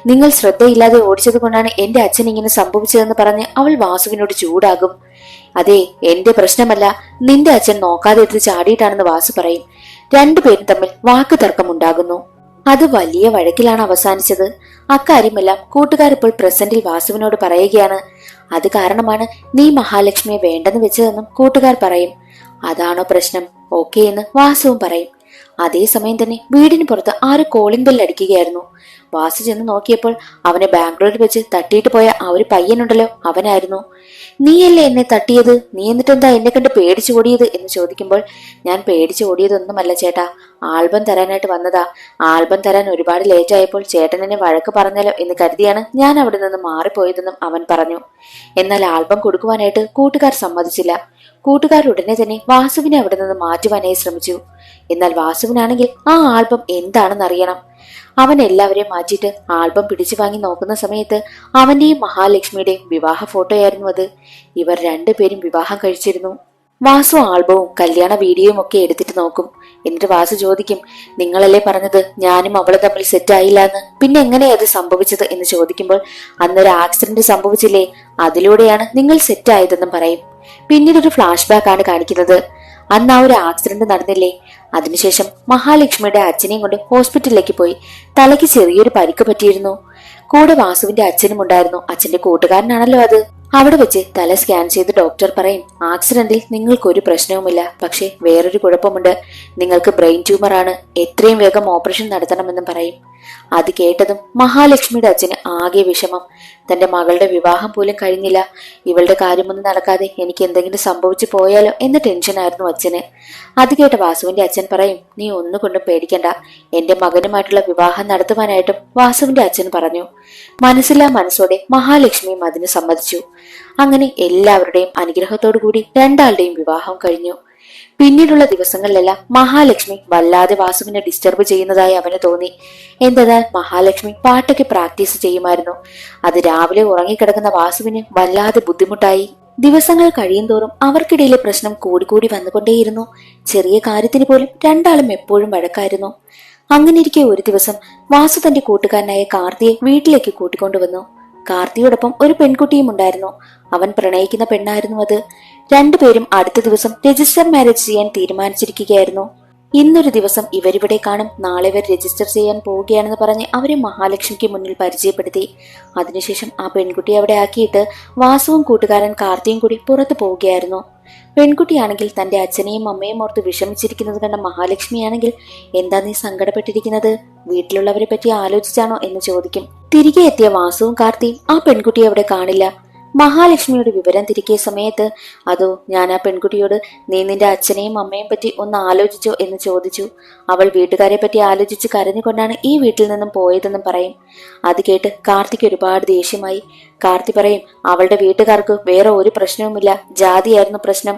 നിങ്ങൾ ശ്രദ്ധയില്ലാതെ ഓടിച്ചത് കൊണ്ടാണ് എന്റെ അച്ഛൻ ഇങ്ങനെ സംഭവിച്ചതെന്ന് പറഞ്ഞ് അവൾ വാസുവിനോട് ചൂടാകും. അതെ, എന്റെ പ്രശ്നമല്ല, നിന്റെ അച്ഛൻ നോക്കാതെ എടുത്ത് ചാടിയിട്ടാണെന്ന് വാസു പറയും. രണ്ടുപേരും തമ്മിൽ വാക്ക് തർക്കമുണ്ടാകുന്നു. അത് വലിയ വഴക്കിലാണ് അവസാനിച്ചത്. അക്കാര്യമെല്ലാം കൂട്ടുകാരിപ്പോൾ പ്രസന്റിൽ വാസുവിനോട് പറയുകയാണ്. അത് കാരണമാണ് നീ മഹാലക്ഷ്മിയെ വേണ്ടെന്ന് വെച്ചതെന്നും കൂട്ടുകാർ പറയും. അതാണോ പ്രശ്നം? ഓക്കെ എന്ന് വാസുവും പറയും. അതേസമയം തന്നെ വീടിന് പുറത്ത് ആരോ കോളിംഗ് ബെൽ അടിക്കുകയായിരുന്നു. വാസു ചെന്ന് നോക്കിയപ്പോൾ അവനെ ബാംഗ്ലൂരിൽ വെച്ച് തട്ടിയിട്ട് പോയ ആ ഒരു പയ്യനുണ്ടല്ലോ, അവനായിരുന്നു. നീയല്ലേ എന്നെ തട്ടിയത്? നീ എന്നിട്ടെന്താ എന്നെ കണ്ട് പേടിച്ചു ഓടിയത് എന്ന് ചോദിക്കുമ്പോൾ, ഞാൻ പേടിച്ചു ഓടിയതൊന്നുമല്ല ചേട്ടാ, ആൽബം തരാനായിട്ട് വന്നതാ. ആൽബം തരാൻ ഒരുപാട് ലേറ്റ് ആയപ്പോൾ ചേട്ടൻ എന്നെ വഴക്ക് പറഞ്ഞല്ലോ എന്ന് കരുതിയാണ് ഞാൻ അവിടെ നിന്ന് മാറിപ്പോയതെന്നും അവൻ പറഞ്ഞു. എന്നാൽ ആൽബം കൊടുക്കുവാനായിട്ട് കൂട്ടുകാർ സമ്മതിച്ചില്ല. കൂട്ടുകാർ ഉടനെ തന്നെ വാസുവിനെ അവിടെ നിന്ന് മാറ്റുവാനായി ശ്രമിച്ചു. എന്നാൽ വാസുവിനാണെങ്കിൽ ആ ആൽബം എന്താണെന്ന് അറിയണം. അവൻ എല്ലാവരെയും മാറ്റിയിട്ട് ആൽബം പിടിച്ചു വാങ്ങി നോക്കുന്ന സമയത്ത് അവന്റെയും മഹാലക്ഷ്മിയുടെയും വിവാഹ ഫോട്ടോയായിരുന്നു അത്. ഇവർ രണ്ടുപേരും വിവാഹം കഴിച്ചിരുന്നു. വാസു ആൽബവും കല്യാണ വീഡിയോയും ഒക്കെ എടുത്തിട്ട് നോക്കും. എന്നിട്ട് വാസു ചോദിക്കും, നിങ്ങളല്ലേ പറഞ്ഞത് ഞാനും അവളും തമ്മിൽ സെറ്റ് ആയില്ല എന്ന്, പിന്നെ എങ്ങനെയാ അത് സംഭവിച്ചത് എന്ന് ചോദിക്കുമ്പോൾ, അന്നൊരു ആക്സിഡന്റ് സംഭവിച്ചില്ലേ, അതിലൂടെയാണ് നിങ്ങൾ സെറ്റ് ആയതെന്നും പറയും. പിന്നീട് ഒരു ഫ്ലാഷ് ബാക്ക് ആണ് കാണിക്കുന്നത്. അന്ന് ആ ഒരു ആക്സിഡന്റ് നടന്നില്ലേ, അതിനുശേഷം മഹാലക്ഷ്മിയുടെ അച്ഛനെയും കൊണ്ട് ഹോസ്പിറ്റലിലേക്ക് പോയി. തലയ്ക്ക് ചെറിയൊരു പരിക്ക് പറ്റിയിരുന്നു. കൂടെ വാസുവിന്റെ അച്ഛനും ഉണ്ടായിരുന്നു. അച്ഛന്റെ കൂട്ടുകാരനാണല്ലോ അത്. അവിടെ വെച്ച് തല സ്കാൻ ചെയ്ത് ഡോക്ടർ പറയും, ആക്സിഡന്റിൽ നിങ്ങൾക്കൊരു പ്രശ്നവുമില്ല, പക്ഷെ വേറൊരു കുഴപ്പമുണ്ട്, നിങ്ങൾക്ക് ബ്രെയിൻ ട്യൂമർ ആണ്, എത്രയും വേഗം ഓപ്പറേഷൻ നടത്തണമെന്നും പറയും. അത് കേട്ടതും മഹാലക്ഷ്മിയുടെ അച്ഛന് ആകെ വിഷമം. തന്റെ മകളുടെ വിവാഹം പോലും കഴിഞ്ഞില്ല, ഇവളുടെ കാര്യമൊന്നും നടക്കാതെ എനിക്ക് എന്തെങ്കിലും സംഭവിച്ചു പോയാലോ എന്ന ടെൻഷനായിരുന്നു അച്ഛന്. അത് കേട്ട വാസുവിന്റെ അച്ഛൻ പറയും, നീ ഒന്നുകൊണ്ടും പേടിക്കണ്ട, എന്റെ മകനുമായിട്ടുള്ള വിവാഹം നടത്തുവാനായിട്ടും വാസുവിന്റെ അച്ഛൻ പറഞ്ഞു. മനസ്സില്ലാ മനസ്സോടെ മഹാലക്ഷ്മിയും അതിന് സമ്മതിച്ചു. അങ്ങനെ എല്ലാവരുടെയും അനുഗ്രഹത്തോടു കൂടി രണ്ടാളുടെയും വിവാഹം കഴിഞ്ഞു. പിന്നീടുള്ള ദിവസങ്ങളിലെല്ലാം മഹാലക്ഷ്മി വല്ലാതെ വാസുവിനെ ഡിസ്റ്റർബ് ചെയ്യുന്നതായി അവന് തോന്നി. എന്തെന്നാൽ മഹാലക്ഷ്മി പാട്ടൊക്കെ പ്രാക്ടീസ് ചെയ്യുമായിരുന്നു. അത് രാവിലെ ഉറങ്ങിക്കിടക്കുന്ന വാസുവിന് വല്ലാതെ ബുദ്ധിമുട്ടായി. ദിവസങ്ങൾ കഴിയുന്തോറും അവർക്കിടയിലെ പ്രശ്നം കൂടിക്കൂടി വന്നുകൊണ്ടേയിരുന്നു. ചെറിയ കാര്യത്തിന് പോലും രണ്ടാളും എപ്പോഴും വഴക്കായിരുന്നു. അങ്ങനെയിരിക്കെ ഒരു ദിവസം വാസു തന്റെ കൂട്ടുകാരനായ കാർത്തിയെ വീട്ടിലേക്ക് കൂട്ടിക്കൊണ്ടുവന്നു. കാർത്തിയോടൊപ്പം ഒരു പെൺകുട്ടിയും ഉണ്ടായിരുന്നു. അവൻ പ്രണയിക്കുന്ന പെണ്ണായിരുന്നു അത്. രണ്ടുപേരും അടുത്ത ദിവസം രജിസ്റ്റർ മാരേജ് ചെയ്യാൻ തീരുമാനിച്ചിരിക്കുകയായിരുന്നു. ഇന്നൊരു ദിവസം ഇവരിവിടെ കാണും, നാളെ ഇവർ രജിസ്റ്റർ ചെയ്യാൻ പോവുകയാണെന്ന് പറഞ്ഞ് അവരെ മഹാലക്ഷ്മിക്ക് മുന്നിൽ പരിചയപ്പെടുത്തി. അതിനുശേഷം ആ പെൺകുട്ടിയെ അവിടെ ആക്കിയിട്ട് വാസുവും കൂട്ടുകാരൻ കാർത്തിയും കൂടി പുറത്തു പോവുകയായിരുന്നു. പെൺകുട്ടിയാണെങ്കിൽ തന്റെ അച്ഛനെയും അമ്മയും ഓർത്ത് വിഷമിച്ചിരിക്കുന്നത് കണ്ട മഹാലക്ഷ്മിയാണെങ്കിൽ, എന്താ നീ സങ്കടപ്പെട്ടിരിക്കുന്നത്, വീട്ടിലുള്ളവരെ പറ്റി ആലോചിച്ചാണോ എന്ന് ചോദിക്കും. തിരികെ എത്തിയ വാസുവും കാർത്തിയും ആ പെൺകുട്ടിയെ അവിടെ കാണില്ല. മഹാലക്ഷ്മിയുടെ വിവരം തിരിക്കിയ സമയത്ത്, അതോ ഞാൻ ആ പെൺകുട്ടിയോട് നീ നിന്റെ അച്ഛനെയും അമ്മയും പറ്റി ഒന്ന് ആലോചിച്ചോ എന്ന് ചോദിച്ചു. അവൾ വീട്ടുകാരെ പറ്റി ആലോചിച്ച് കരഞ്ഞുകൊണ്ടാണ് ഈ വീട്ടിൽ നിന്നും പോയതെന്നും പറയും. അത് കേട്ട് കാർത്തിക്ക് ഒരുപാട് ദേഷ്യമായി. കാർത്തി പറയും, അവളുടെ വീട്ടുകാർക്ക് വേറെ ഒരു പ്രശ്നവുമില്ല, ജാതിയായിരുന്നു പ്രശ്നം.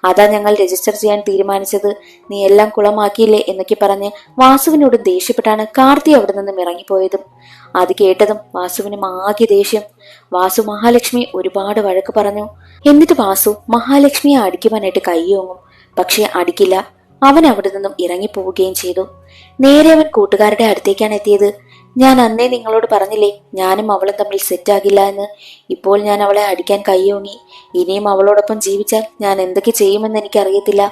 അതാ ഞങ്ങൾ രജിസ്റ്റർ ചെയ്യാൻ തീരുമാനിച്ചത്. നീ എല്ലാം കുളമാക്കിയില്ലേ എന്നൊക്കെ പറഞ്ഞ് വാസുവിനോട് ദേഷ്യപ്പെട്ടാണ് കാർത്തി അവിടെ നിന്നും ഇറങ്ങിപ്പോയതും. അത് കേട്ടതും വാസുവിന് ആകെ ദേഷ്യം. വാസു മഹാലക്ഷ്മി ഒരുപാട് വഴക്ക് പറഞ്ഞു. എന്നിട്ട് വാസു മഹാലക്ഷ്മിയെ അടിക്കുവാനായിട്ട് കൈയോങ്ങും. പക്ഷെ അടിക്കില്ല. അവൻ അവിടെ നിന്നും ഇറങ്ങിപ്പോവുകയും ചെയ്തു. നേരെ അവൻ കൂട്ടുകാരുടെ അടുത്തേക്കാണ് എത്തിയത്. ഞാൻ അന്നേ നിങ്ങളോട് പറഞ്ഞില്ലേ, ഞാനും അവളും തമ്മിൽ സെറ്റാകില്ല എന്ന്. ഇപ്പോൾ ഞാൻ അവളെ അടിക്കാൻ കൈയോങ്ങി. ഇനിയും അവളോടൊപ്പം ജീവിച്ചാൽ ഞാൻ എന്തൊക്കെ ചെയ്യുമെന്ന് എനിക്കറിയത്തില്ല.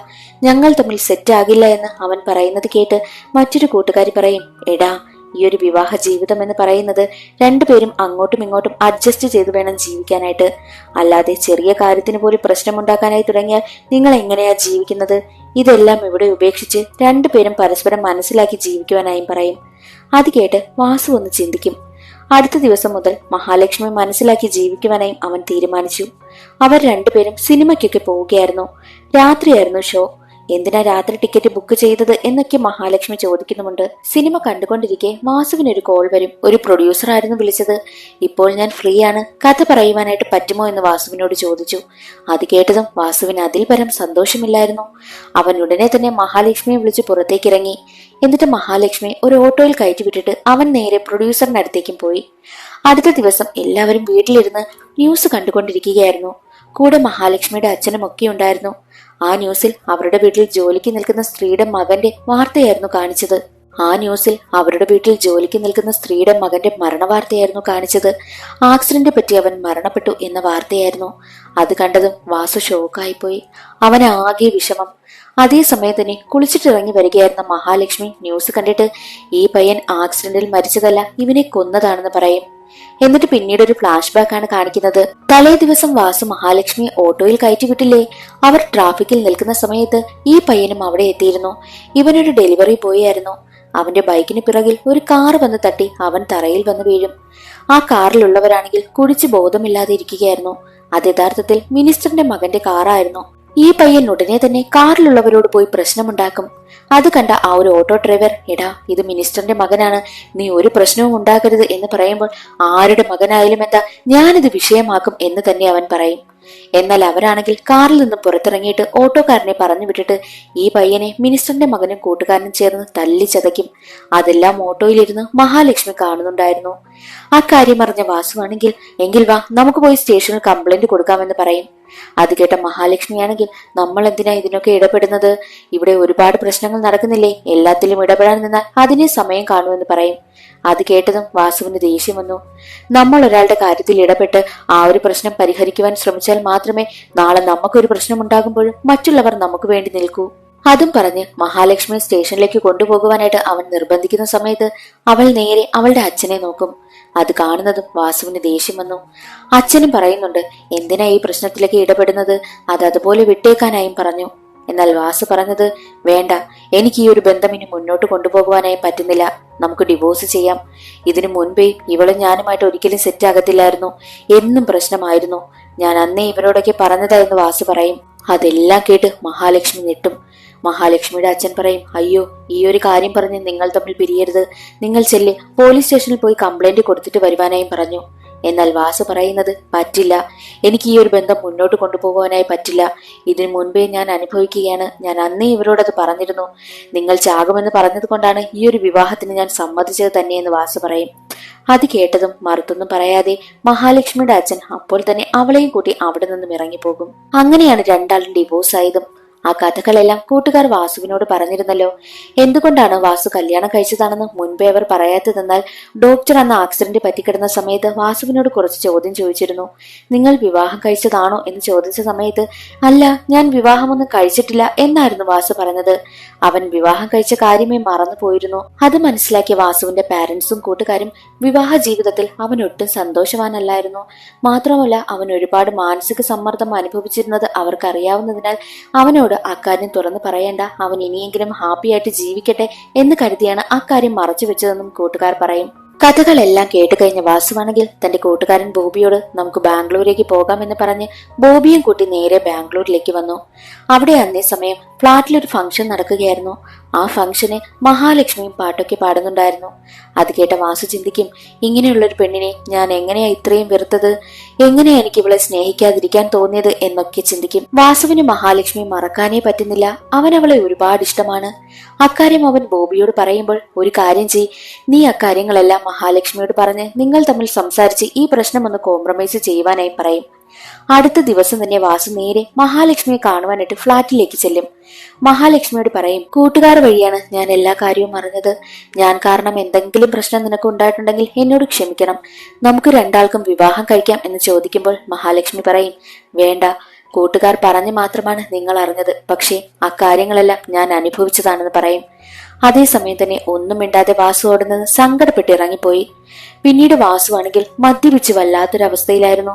ഞങ്ങൾ തമ്മിൽ സെറ്റാകില്ല എന്ന് അവൻ പറയുന്നത് കേട്ട് മറ്റൊരു കൂട്ടുകാരി പറയും, എടാ, ഈ ഒരു വിവാഹ ജീവിതം എന്ന് പറയുന്നത് രണ്ടുപേരും അങ്ങോട്ടും ഇങ്ങോട്ടും അഡ്ജസ്റ്റ് ചെയ്തു വേണം ജീവിക്കാനായിട്ട്. അല്ലാതെ ചെറിയ കാര്യത്തിന് പോലും പ്രശ്നമുണ്ടാക്കാനായി തുടങ്ങിയാൽ നിങ്ങൾ എങ്ങനെയാ ജീവിക്കുന്നത്? ഇതെല്ലാം ഇവിടെ ഉപേക്ഷിച്ച് രണ്ടുപേരും പരസ്പരം മനസ്സിലാക്കി ജീവിക്കുവാനായും പറയും. അത് കേട്ട് വാസു ഒന്ന് ചിന്തിക്കും. അടുത്ത ദിവസം മുതൽ മഹാലക്ഷ്മി മനസ്സിലാക്കി ജീവിക്കുവാനായും അവൻ തീരുമാനിച്ചു. അവർ രണ്ടുപേരും സിനിമയ്ക്കൊക്കെ പോവുകയായിരുന്നു. രാത്രിയായിരുന്നു ഷോ. എന്തിനാ രാത്രി ടിക്കറ്റ് ബുക്ക് ചെയ്തത് എന്നൊക്കെ മഹാലക്ഷ്മി ചോദിക്കുന്നുമുണ്ട്. സിനിമ കണ്ടുകൊണ്ടിരിക്കെ വാസുവിനൊരു കോൾ വരും. ഒരു പ്രൊഡ്യൂസർ ആയിരുന്നു വിളിച്ചത്. ഇപ്പോൾ ഞാൻ ഫ്രീ ആണ്, കഥ പറയുവാനായിട്ട് പറ്റുമോ എന്ന് വാസുവിനോട് ചോദിച്ചു. അത് കേട്ടതും വാസുവിന് അതിൽ പരം സന്തോഷമില്ലായിരുന്നു. അവൻ ഉടനെ തന്നെ മഹാലക്ഷ്മിയെ വിളിച്ച് പുറത്തേക്കിറങ്ങി. എന്നിട്ട് മഹാലക്ഷ്മി ഒരു ഓട്ടോയിൽ കയറ്റിവിട്ടിട്ട് അവൻ നേരെ പ്രൊഡ്യൂസറിന്റെ അടുത്തേക്കും പോയി. അടുത്ത ദിവസം എല്ലാവരും വീട്ടിലിരുന്ന് ന്യൂസ് കണ്ടുകൊണ്ടിരിക്കുകയായിരുന്നു. കൂടെ മഹാലക്ഷ്മിയുടെ അച്ഛനും ഒക്കെ ഉണ്ടായിരുന്നു. ആ ന്യൂസിൽ അവരുടെ വീട്ടിൽ ജോലിക്ക് നിൽക്കുന്ന സ്ത്രീയുടെ മകന്റെ വാർത്തയായിരുന്നു കാണിച്ചത്. മരണവാർത്തയായിരുന്നു കാണിച്ചത്. ആക്സിഡന്റ് പറ്റി അവൻ മരണപ്പെട്ടു എന്ന വാർത്തയായിരുന്നു. അത് കണ്ടതും വാസു ഷോക്കായിപ്പോയി. അവന് ആകെ വിഷമം. അതേസമയം തന്നെ കുളിച്ചിട്ടിറങ്ങി വരികയായിരുന്ന മഹാലക്ഷ്മി ന്യൂസ് കണ്ടിട്ട്, ഈ പയ്യൻ ആക്സിഡന്റിൽ മരിച്ചതല്ല, ഇവനെ കൊന്നതാണെന്ന് പറയും. എന്നിട്ട് പിന്നീട് ഒരു ഫ്ലാഷ് ബാക്ക് ആണ് കാണിക്കുന്നത്. തലേ ദിവസം വാസു മഹാലക്ഷ്മിയെ ഓട്ടോയിൽ കയറ്റിവിട്ടില്ലേ? അവർ ട്രാഫിക്കിൽ നിൽക്കുന്ന സമയത്ത് ഈ പയ്യനും അവിടെ എത്തിയിരുന്നു. ഇവനൊരു ഡെലിവറി ബോയ് ആയിരുന്നു. അവന്റെ ബൈക്കിന് പിറകിൽ ഒരു കാർ വന്ന് തട്ടി അവൻ തറയിൽ വന്ന് വീഴും. ആ കാറിലുള്ളവരാണെങ്കിൽ കുടിച്ച് ബോധമില്ലാതെ ഇരിക്കുകയായിരുന്നു. അത് യഥാർത്ഥത്തിൽ മിനിസ്റ്ററിന്റെ മകന്റെ കാറായിരുന്നു. ഈ പയ്യൻ ഉടനെ തന്നെ കാറിലുള്ളവരോട് പോയി പ്രശ്നമുണ്ടാക്കും. അത് കണ്ട ആ ഒരു ഓട്ടോ ഡ്രൈവർ, എടാ, ഇത് മിനിസ്റ്ററിന്റെ മകനാണ്, നീ ഒരു പ്രശ്നവും ഉണ്ടാക്കരുത് എന്ന് പറയുമ്പോൾ, ആരുടെ മകനായാലും എന്താ, ഞാനിത് വിഷയമാക്കും എന്ന് തന്നെ അവൻ പറയും. എന്നാൽ അവരാണെങ്കിൽ കാറിൽ നിന്നും പുറത്തിറങ്ങിയിട്ട് ഓട്ടോക്കാരനെ പറഞ്ഞു വിട്ടിട്ട് ഈ പയ്യനെ മിനിസ്റ്ററിന്റെ മകനും കൂട്ടുകാരനും ചേർന്ന് തല്ലി ചതയ്ക്കും. അതെല്ലാം ഓട്ടോയിലിരുന്ന് മഹാലക്ഷ്മി കാണുന്നുണ്ടായിരുന്നു. ആ കാര്യം അറിഞ്ഞ വാസുവാണെങ്കിൽ, എങ്കിൽ വാ, നമുക്ക് പോയി സ്റ്റേഷനിൽ കംപ്ലൈന്റ് കൊടുക്കാമെന്ന് പറയും. അത് കേട്ട മഹാലക്ഷ്മിയാണെങ്കിൽ, നമ്മൾ എന്തിനാ ഇതിനൊക്കെ ഇടപെടുന്നത്? ഇവിടെ ഒരുപാട് പ്രശ്നങ്ങൾ നടക്കുന്നില്ലേ? എല്ലാത്തിലും ഇടപെടാൻ നിന്നാൽ അതിനെ സമയം കാണുമെന്ന് പറയും. അത് കേട്ടതും വാസുവിന് ദേഷ്യം വന്നു. നമ്മൾ ഒരാളുടെ കാര്യത്തിൽ ഇടപെട്ട് ആ ഒരു പ്രശ്നം പരിഹരിക്കുവാൻ ശ്രമിച്ചാൽ മാത്രമേ നാളെ നമുക്കൊരു പ്രശ്നം ഉണ്ടാകുമ്പോഴും മറ്റുള്ളവർ നമുക്ക് വേണ്ടി നിൽക്കൂ. അതും പറഞ്ഞ് മഹാലക്ഷ്മി സ്റ്റേഷനിലേക്ക് കൊണ്ടുപോകുവാനായിട്ട് അവൻ നിർബന്ധിക്കുന്ന സമയത്ത് അവൾ നേരെ അവളുടെ അച്ഛനെ നോക്കും. അത് കാണുന്നതും വാസുവിന് ദേഷ്യം വന്നു. അച്ഛനും പറയുന്നുണ്ട്, എന്തിനാ ഈ പ്രശ്നത്തിലേക്ക് ഇടപെടുന്നത്? അത് അതുപോലെ വിട്ടേക്കാനായും പറഞ്ഞു. എന്നാൽ വാസു പറഞ്ഞത്, വേണ്ട, എനിക്ക് ഈ ഒരു ബന്ധം ഇനി മുന്നോട്ട് കൊണ്ടുപോകുവാനായി പറ്റുന്നില്ല, നമുക്ക് ഡിവോഴ്സ് ചെയ്യാം. ഇതിനു മുൻപേ ഇവളും ഞാനുമായിട്ട് ഒരിക്കലും സെറ്റ് ആകത്തില്ലായിരുന്നു, എന്നും പ്രശ്നമായിരുന്നു. ഞാൻ അന്നേ ഇവരോടൊക്കെ പറഞ്ഞതാ എന്ന് വാസു പറയും. അതെല്ലാം കേട്ട് മഹാലക്ഷ്മി ഞെട്ടും. മഹാലക്ഷ്മിയുടെ അച്ഛൻ പറയും, അയ്യോ, ഈ ഒരു കാര്യം പറഞ്ഞ് നിങ്ങൾ തമ്മിൽ പിരിയരുത്, നിങ്ങൾ ചെല്ല്, പോലീസ് സ്റ്റേഷനിൽ പോയി കംപ്ലൈന്റ് കൊടുത്തിട്ട് വരുവാനായും പറഞ്ഞു. എന്നാൽ വാസു പറയുന്നത്, പറ്റില്ല, എനിക്ക് ഈ ഒരു ബന്ധം മുന്നോട്ട് കൊണ്ടുപോകാനായി പറ്റില്ല. ഇതിനു മുൻപേ ഞാൻ അനുഭവിക്കുകയാണ്. ഞാൻ അന്നേ ഇവരോടത് പറഞ്ഞിരുന്നു. നിങ്ങൾ ചാകുമെന്ന് പറഞ്ഞത് കൊണ്ടാണ് ഈ ഒരു വിവാഹത്തിന് ഞാൻ സമ്മതിച്ചത് തന്നെയെന്ന് വാസു പറയും. അത് കേട്ടതും മറുത്തൊന്നും പറയാതെ മഹാലക്ഷ്മിയുടെ അച്ഛൻ അപ്പോൾ തന്നെ അവളെയും കൂട്ടി അവിടെ നിന്നും ഇറങ്ങിപ്പോകും. അങ്ങനെയാണ് രണ്ടാളും ഡിവോഴ്സ് ആയതും. ആ കഥകളെല്ലാം കൂട്ടുകാർ വാസുവിനോട് പറഞ്ഞിരുന്നല്ലോ. എന്തുകൊണ്ടാണ് വാസു കല്യാണം കഴിച്ചതാണെന്ന് മുൻപേ അവർ പറയാത്തതെന്നാൽ, ഡോക്ടർ അന്ന് ആക്സിഡന്റ് പറ്റിക്കിടന്ന സമയത്ത് വാസുവിനോട് കുറച്ച് ചോദ്യം ചോദിച്ചിരുന്നു. നിങ്ങൾ വിവാഹം കഴിച്ചതാണോ എന്ന് ചോദിച്ച സമയത്ത്, അല്ല, ഞാൻ വിവാഹമൊന്നും കഴിച്ചിട്ടില്ല എന്നായിരുന്നു വാസു പറഞ്ഞത്. അവൻ വിവാഹം കഴിച്ച കാര്യമേ മറന്നു പോയിരുന്നു. അത് മനസ്സിലാക്കിയ വാസുവിന്റെ പാരന്റ്സും കൂട്ടുകാരും വിവാഹ ജീവിതത്തിൽ അവൻ ഒട്ടും സന്തോഷവാനല്ലായിരുന്നു. മാത്രമല്ല, അവൻ ഒരുപാട് മാനസിക സമ്മർദ്ദം അനുഭവിച്ചിരുന്നത് അവർക്കറിയാവുന്നതിനാൽ അവനോട് അക്കാര്യം തുറന്നു പറയേണ്ട, അവൻ ഇനിയെങ്കിലും ഹാപ്പിയായിട്ട് ജീവിക്കട്ടെ എന്ന് കരുതിയാണ് അക്കാര്യം മറച്ചു വെച്ചതെന്നും കൂട്ടുകാർ പറയും. കഥകളെല്ലാം കേട്ടുകഴിഞ്ഞ വാസുവാണെങ്കിൽ തന്റെ കൂട്ടുകാരൻ ബോബിയോട് നമുക്ക് ബാംഗ്ലൂരേക്ക് പോകാമെന്ന് പറഞ്ഞ് ബോബിയും കൂട്ടി നേരെ ബാംഗ്ലൂരിലേക്ക് വന്നു. അവിടെ അന്നേ സമയം ഫ്ളാറ്റിലൊരു ഫംഗ്ഷൻ നടക്കുകയായിരുന്നു. ആ ഫംഗ്ഷന് മഹാലക്ഷ്മിയും പാട്ടൊക്കെ പാടുന്നുണ്ടായിരുന്നു. അത് കേട്ട വാസു ചിന്തിക്കും, ഇങ്ങനെയുള്ളൊരു പെണ്ണിനെ ഞാൻ എങ്ങനെയാ ഇത്രയും വെറുത്തത്, എങ്ങനെയാ എനിക്ക് ഇവളെ സ്നേഹിക്കാതിരിക്കാൻ തോന്നിയത് എന്നൊക്കെ ചിന്തിക്കും. വാസുവിന് മഹാലക്ഷ്മി മറക്കാനേ പറ്റുന്നില്ല. അവൻ അവളെ ഒരുപാട് ഇഷ്ടമാണ്. അക്കാര്യം അവൻ ബോബിയോട് പറയുമ്പോൾ, ഒരു കാര്യം ചെയ്, നീ അക്കാര്യങ്ങളെല്ലാം മഹാലക്ഷ്മിയോട് പറഞ്ഞ് നിങ്ങൾ തമ്മിൽ സംസാരിച്ച് ഈ പ്രശ്നം ഒന്ന് കോംപ്രമൈസ് ചെയ്യുവാനായി പറയും. അടുത്ത ദിവസം തന്നെ വാസു നേരെ മഹാലക്ഷ്മിയെ കാണുവാനായിട്ട് ഫ്ളാറ്റിലേക്ക് ചെല്ലും. മഹാലക്ഷ്മിയോട് പറയും, കൂട്ടുകാർ വഴിയാണ് ഞാൻ എല്ലാ കാര്യവും അറിഞ്ഞത്. ഞാൻ കാരണം എന്തെങ്കിലും പ്രശ്നം നിനക്ക് ഉണ്ടായിട്ടുണ്ടെങ്കിൽ എന്നോട് ക്ഷമിക്കണം. നമുക്ക് രണ്ടാൾക്കും വിവാഹം കഴിക്കാം എന്ന് ചോദിക്കുമ്പോൾ മഹാലക്ഷ്മി പറയും, വേണ്ട, കൂട്ടുകാർ പറഞ്ഞു മാത്രമാണ് നിങ്ങൾ അറിഞ്ഞത്. പക്ഷേ അക്കാര്യങ്ങളെല്ലാം ഞാൻ അനുഭവിച്ചതാണെന്ന് പറയും. അതേസമയം തന്നെ ഒന്നും മിണ്ടാതെ വാസു അവിടെ നിന്ന് സങ്കടപ്പെട്ട് ഇറങ്ങിപ്പോയി. പിന്നീട് വാസു ആണെങ്കിൽ മദ്യപിച്ച് വല്ലാത്തൊരവസ്ഥയിലായിരുന്നു.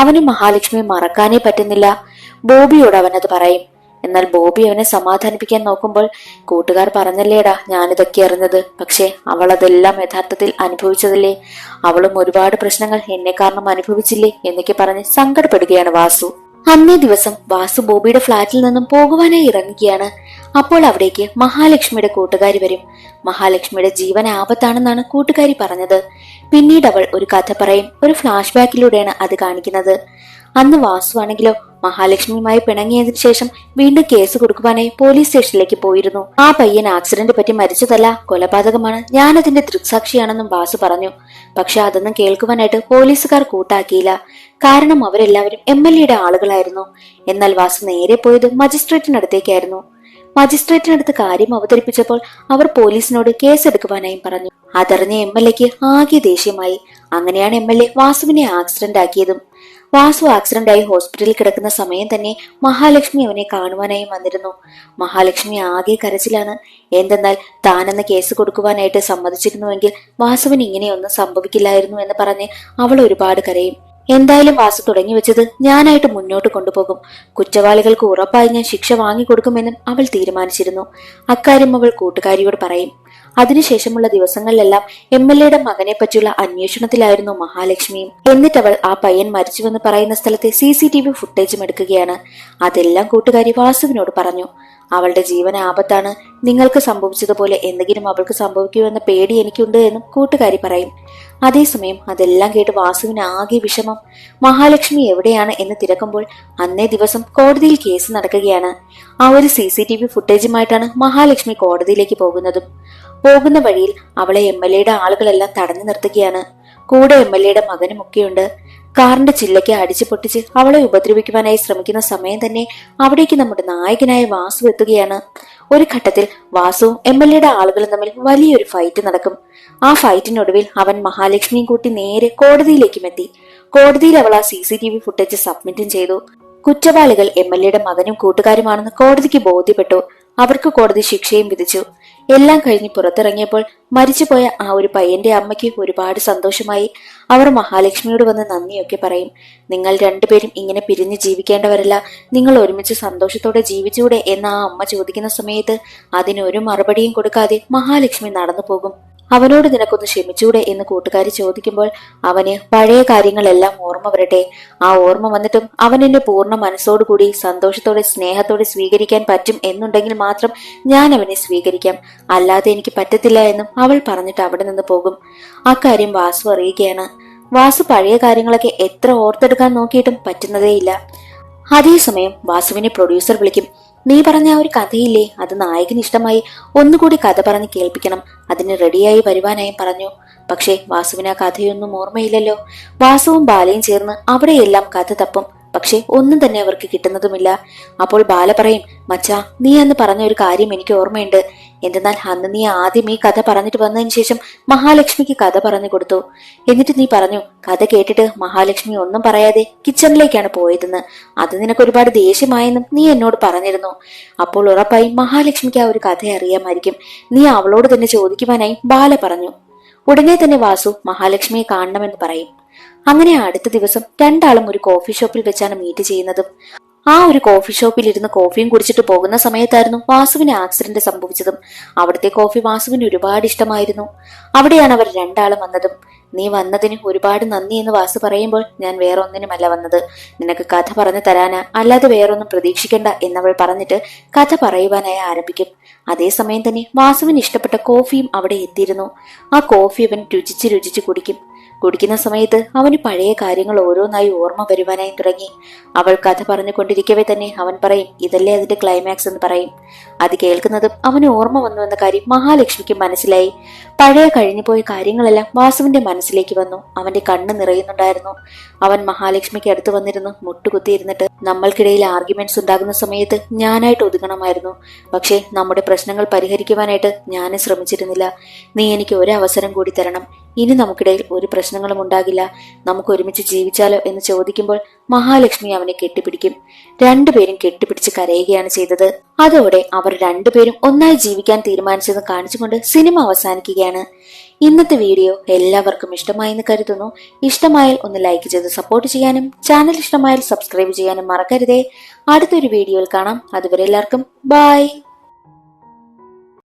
അവന് മഹാലക്ഷ്മിയെ മറക്കാനേ പറ്റുന്നില്ല. ബോബിയോട് അവനത് പറയും. എന്നാൽ ബോബി അവനെ സമാധാനിപ്പിക്കാൻ നോക്കുമ്പോൾ, കൂട്ടുകാർ പറഞ്ഞല്ലേടാ ഞാനിതൊക്കെ അറിഞ്ഞത്, പക്ഷെ അവൾ അതെല്ലാം യഥാർത്ഥത്തിൽ അനുഭവിച്ചതല്ലേ, അവളും ഒരുപാട് പ്രശ്നങ്ങൾ എന്നെ കാരണം അനുഭവിച്ചില്ലേ എന്നൊക്കെ പറഞ്ഞ് സങ്കടപ്പെടുകയാണ് വാസു. അന്നേ ദിവസം വാസു ബോബിയുടെ ഫ്ളാറ്റിൽ നിന്നും പോകുവാനായി ഇറങ്ങുകയാണ്. അപ്പോൾ അവിടേക്ക് മഹാലക്ഷ്മിയുടെ കൂട്ടുകാരി വരും. മഹാലക്ഷ്മിയുടെ ജീവൻ ആപത്താണെന്നാണ് കൂട്ടുകാരി പറഞ്ഞത്. പിന്നീട് അവൾ ഒരു കഥ പറയും. ഒരു ഫ്ലാഷ് ബാക്കിലൂടെയാണ് അത് കാണിക്കുന്നത്. അന്ന് വാസു ആണെങ്കിലോ മഹാലക്ഷ്മിയുമായി പിണങ്ങിയതിനു ശേഷം വീണ്ടും കേസ് കൊടുക്കുവാനായി പോലീസ് സ്റ്റേഷനിലേക്ക് പോയിരുന്നു. ആ പയ്യൻ ആക്സിഡന്റ് പറ്റി മരിച്ചതല്ല, കൊലപാതകമാണ്, ഞാനതിന്റെ ദൃക്സാക്ഷിയാണെന്നും വാസു പറഞ്ഞു. പക്ഷെ അതൊന്നും കേൾക്കുവാനായിട്ട് പോലീസുകാർ കൂട്ടാക്കിയില്ല. കാരണം അവരെല്ലാവരും MLAയുടെ ആളുകളായിരുന്നു. എന്നാൽ വാസു നേരെ പോയത് മജിസ്ട്രേറ്റിനടുത്തേക്കായിരുന്നു. മജിസ്ട്രേറ്റിനടുത്ത് കാര്യം അവതരിപ്പിച്ചപ്പോൾ അവർ പോലീസിനോട് കേസെടുക്കുവാനായും പറഞ്ഞു. അതറിഞ്ഞ MLAക്ക് ആകെ ദേഷ്യമായി. അങ്ങനെയാണ് MLA വാസുവിനെ ആക്സിഡന്റ് ആക്കിയതും. വാസു ആക്സിഡന്റായി ഹോസ്പിറ്റലിൽ കിടക്കുന്ന സമയം തന്നെ മഹാലക്ഷ്മി അവനെ കാണുവാനായും വന്നിരുന്നു. മഹാലക്ഷ്മി ആകെ കരച്ചിലാണ്. എന്തെന്നാൽ താനെന്ന് കേസ് കൊടുക്കുവാനായിട്ട് സമ്മതിച്ചിരുന്നുവെങ്കിൽ വാസുവിന് ഇങ്ങനെയൊന്നും സംഭവിക്കില്ലായിരുന്നു എന്ന് പറഞ്ഞ് അവൾ ഒരുപാട് കരയും. എന്തായാലും വാസു തുടങ്ങി വെച്ചത് ഞാനായിട്ട് മുന്നോട്ട് കൊണ്ടുപോകും. കുറ്റവാളികൾക്ക് ഉറപ്പായി ഞാൻ ശിക്ഷ വാങ്ങിക്കൊടുക്കുമെന്നും അവൾ തീരുമാനിച്ചിരുന്നു. അക്കാര്യം അവൾ കൂട്ടുകാരിയോട് പറയും. അതിനുശേഷമുള്ള ദിവസങ്ങളിലെല്ലാം MLAയുടെ മകനെ പറ്റിയുള്ള അന്വേഷണത്തിലായിരുന്നു മഹാലക്ഷ്മിയും. എന്നിട്ടവൾ ആ പയ്യൻ മരിച്ചുവെന്ന് പറയുന്ന സ്ഥലത്തെ CCTV ഫുട്ടേജും എടുക്കുകയാണ്. അതെല്ലാം കൂട്ടുകാരി വാസുവിനോട് പറഞ്ഞു. അവളുടെ ജീവൻ ആപത്താണ്, നിങ്ങൾക്ക് സംഭവിച്ചതുപോലെ എന്തെങ്കിലും അവൾക്ക് സംഭവിക്കുമെന്ന പേടി എനിക്കുണ്ട് എന്നും കൂട്ടുകാരി പറയും. അതേസമയം അതെല്ലാം കേട്ട് വാസുവിന് ആകെ വിഷമം. മഹാലക്ഷ്മി എവിടെയാണ് എന്ന് തിരക്കുമ്പോൾ അന്നേ ദിവസം കോടതിയിൽ കേസ് നടക്കുകയാണ്. ആ ഒരു CCTV ഫുട്ടേജുമായിട്ടാണ് മഹാലക്ഷ്മി കോടതിയിലേക്ക് പോകുന്നതും. പോകുന്ന വഴിയിൽ അവളെ MLAയുടെ ആളുകളെല്ലാം തടഞ്ഞു നിർത്തുകയാണ്. കൂടെ MLAയുടെ മകനും ഒക്കെയുണ്ട്. കാറിന്റെ ചില്ലയ്ക്ക് അടിച്ചു പൊട്ടിച്ച് അവളെ ഉപദ്രവിക്കുവാനായി ശ്രമിക്കുന്ന സമയം തന്നെ അവിടേക്ക് നമ്മുടെ നായകനായ വാസു എത്തുകയാണ്. ഒരു ഘട്ടത്തിൽ വാസുവും MLAയുടെ ആളുകളും തമ്മിൽ വലിയൊരു ഫൈറ്റ് നടക്കും. ആ ഫൈറ്റിനൊടുവിൽ അവൻ മഹാലക്ഷ്മിയും കൂട്ടി നേരെ കോടതിയിലേക്കും എത്തി. കോടതിയിൽ അവൾ ആ CCTV ഫുട്ടേജ് സബ്മിറ്റും ചെയ്തു. കുറ്റവാളികൾ MLAയുടെ മകനും കൂട്ടുകാരുമാണെന്ന് കോടതിക്ക് ബോധ്യപ്പെട്ടു. അവർക്ക് കോടതി ശിക്ഷയും വിധിച്ചു. എല്ലാം കഴിഞ്ഞ് പുറത്തിറങ്ങിയപ്പോൾ മരിച്ചുപോയ ആ ഒരു പയ്യന്റെ അമ്മയ്ക്ക് ഒരുപാട് സന്തോഷമായി. അവർ മഹാലക്ഷ്മിയോട് വന്ന് നന്ദിയൊക്കെ പറയും. നിങ്ങൾ രണ്ടുപേരും ഇങ്ങനെ പിരിഞ്ഞ് ജീവിക്കേണ്ടവരല്ല, നിങ്ങൾ ഒരുമിച്ച് സന്തോഷത്തോടെ ജീവിച്ചൂടെ എന്ന് ആ അമ്മ ചോദിക്കുന്ന സമയത്ത് അതിനൊരു മറുപടിയും കൊടുക്കാതെ മഹാലക്ഷ്മി നടന്നു പോകും. അവനോട് നിനക്കൊന്ന് ക്ഷമിച്ചൂടെ എന്ന് കൂട്ടുകാരി ചോദിക്കുമ്പോൾ അവന് പഴയ കാര്യങ്ങളെല്ലാം ഓർമ്മ വരട്ടെ, ആ ഓർമ്മ വന്നിട്ടും അവൻ എന്നെ പൂർണ്ണ മനസ്സോടുകൂടി സന്തോഷത്തോടെ സ്നേഹത്തോടെ സ്വീകരിക്കാൻ പറ്റും എന്നുണ്ടെങ്കിൽ മാത്രം ഞാൻ അവനെ സ്വീകരിക്കാം, അല്ലാതെ എനിക്ക് പറ്റത്തില്ല എന്നും അവൾ പറഞ്ഞിട്ട് അവിടെ നിന്ന് പോകും. അക്കാര്യം വാസു അറിയുകയാണ്. വാസു പഴയ കാര്യങ്ങളൊക്കെ എത്ര ഓർത്തെടുക്കാൻ നോക്കിയിട്ടും പറ്റുന്നതേയില്ല. അതേസമയം വാസുവിനെ പ്രൊഡ്യൂസർ വിളിക്കും. നീ പറഞ്ഞ ആ ഒരു കഥയില്ലേ, അത് നായകന് ഇഷ്ടമായി, ഒന്നുകൂടി കഥ പറഞ്ഞ് കേൾപ്പിക്കണം, അതിന് റെഡിയായി വരുവാനായും പറഞ്ഞു. പക്ഷേ വാസുവിന് ആ കഥയൊന്നും ഓർമ്മയില്ലല്ലോ. വാസുവും ബാലയും ചേർന്ന് അവിടെയെല്ലാം കഥ തപ്പും. പക്ഷെ ഒന്നും തന്നെ അവർക്ക് കിട്ടുന്നതുമില്ല. അപ്പോൾ ബാല പറയും, മച്ചാ, നീ അന്ന് പറഞ്ഞ ഒരു കാര്യം എനിക്ക് ഓർമ്മയുണ്ട്. എന്തെന്നാൽ അന്ന് നീ ആദ്യം ഈ കഥ പറഞ്ഞിട്ട് വന്നതിന് ശേഷം മഹാലക്ഷ്മിക്ക് കഥ പറഞ്ഞു കൊടുത്തു. എന്നിട്ട് നീ പറഞ്ഞു കഥ കേട്ടിട്ട് മഹാലക്ഷ്മി ഒന്നും പറയാതെ കിച്ചണിലേക്കാണ് പോയതെന്ന്. അത് നിനക്ക് ഒരുപാട് ദേഷ്യമായെന്നും നീ എന്നോട് പറഞ്ഞിരുന്നു. അപ്പോൾ ഉറപ്പായി മഹാലക്ഷ്മിക്ക് ആ ഒരു കഥ അറിയാമായിരിക്കും. നീ അവളോട് തന്നെ ചോദിക്കുവാനായി ബാല പറഞ്ഞു. ഉടനെ തന്നെ വാസു മഹാലക്ഷ്മിയെ കാണണമെന്ന് പറയും. അങ്ങനെ അടുത്ത ദിവസം രണ്ടാളും ഒരു കോഫി ഷോപ്പിൽ വെച്ചാണ് മീറ്റ് ചെയ്യുന്നതും. ആ ഒരു കോഫി ഷോപ്പിൽ ഇരുന്ന് കോഫിയും കുടിച്ചിട്ട് പോകുന്ന സമയത്തായിരുന്നു വാസുവിന് ആക്സിഡന്റ് സംഭവിച്ചതും. അവിടുത്തെ കോഫി വാസുവിന് ഒരുപാട് ഇഷ്ടമായിരുന്നു. അവിടെയാണ് അവർ രണ്ടാളും വന്നതും. നീ വന്നതിന് ഒരുപാട് നന്ദി എന്ന് വാസു പറയുമ്പോൾ, ഞാൻ വേറൊന്നിനുമല്ല വന്നത്, നിനക്ക് കഥ പറഞ്ഞു തരാനാ, അല്ലാതെ വേറൊന്നും പ്രതീക്ഷിക്കണ്ട എന്നവൾ പറഞ്ഞിട്ട് കഥ പറയുവാനായി ആരംഭിക്കും. അതേസമയം തന്നെ വാസുവിന് ഇഷ്ടപ്പെട്ട കോഫിയും അവിടെ എത്തിയിരുന്നു. ആ കോഫി അവൻ രുചിച്ച് രുചിച്ച് കുടിക്കും. കുടിക്കുന്ന സമയത്ത് അവന് പഴയ കാര്യങ്ങൾ ഓരോന്നായി ഓർമ്മ വരുവാനായി തുടങ്ങി. അവൾ കഥ പറഞ്ഞുകൊണ്ടിരിക്കവേ തന്നെ അവൻ പറയും, ഇതല്ലേ അതിന്റെ ക്ലൈമാക്സ് എന്ന് പറയും. അത് കേൾക്കുന്നതും അവന് ഓർമ്മ വന്നു എന്ന കാര്യം മഹാലക്ഷ്മിക്ക് മനസ്സിലായി. പഴയ കഴിഞ്ഞുപോയ കാര്യങ്ങളെല്ലാം വാസുവിന്റെ മനസ്സിലേക്ക് വന്നു. അവന്റെ കണ്ണ് നിറയുന്നുണ്ടായിരുന്നു. അവൻ മഹാലക്ഷ്മിക്ക് അടുത്ത് വന്നിരുന്നു മുട്ടുകുത്തിയിരുന്നിട്ട്, നമ്മൾക്കിടയിൽ ആർഗ്യുമെന്റ്സ് ഉണ്ടാകുന്ന സമയത്ത് ഞാനായിട്ട് ഒതുങ്ങണമായിരുന്നു. പക്ഷേ നമ്മുടെ പ്രശ്നങ്ങൾ പരിഹരിക്കുവാനായിട്ട് ഞാൻ ശ്രമിച്ചിരുന്നില്ല. നീ എനിക്ക് ഒരു അവസരം കൂടി തരണം. ഇനി നമുക്കിടയിൽ ഒരു പ്രശ്നങ്ങളും ഉണ്ടാകില്ല. നമുക്ക് ഒരുമിച്ച് ജീവിച്ചാലോ എന്ന് ചോദിക്കുമ്പോൾ മഹാലക്ഷ്മി അവനെ കെട്ടിപ്പിടിക്കും. രണ്ടുപേരും കെട്ടിപ്പിടിച്ച് കരയുകയാണ് ചെയ്തത്. അതോടെ അവർ രണ്ടുപേരും ഒന്നായി ജീവിക്കാൻ തീരുമാനിച്ചെന്ന് കാണിച്ചുകൊണ്ട് സിനിമ അവസാനിക്കുകയാണ്. ഇന്നത്തെ വീഡിയോ എല്ലാവർക്കും ഇഷ്ടമായി എന്ന് കരുതുന്നു. ഇഷ്ടമായാൽ ഒന്ന് ലൈക്ക് ചെയ്ത് സപ്പോർട്ട് ചെയ്യാനും ചാനൽ ഇഷ്ടമായാൽ സബ്സ്ക്രൈബ് ചെയ്യാനും മറക്കരുതേ. അടുത്തൊരു വീഡിയോയിൽ കാണാം. അതുവരെ എല്ലാവർക്കും ബൈ.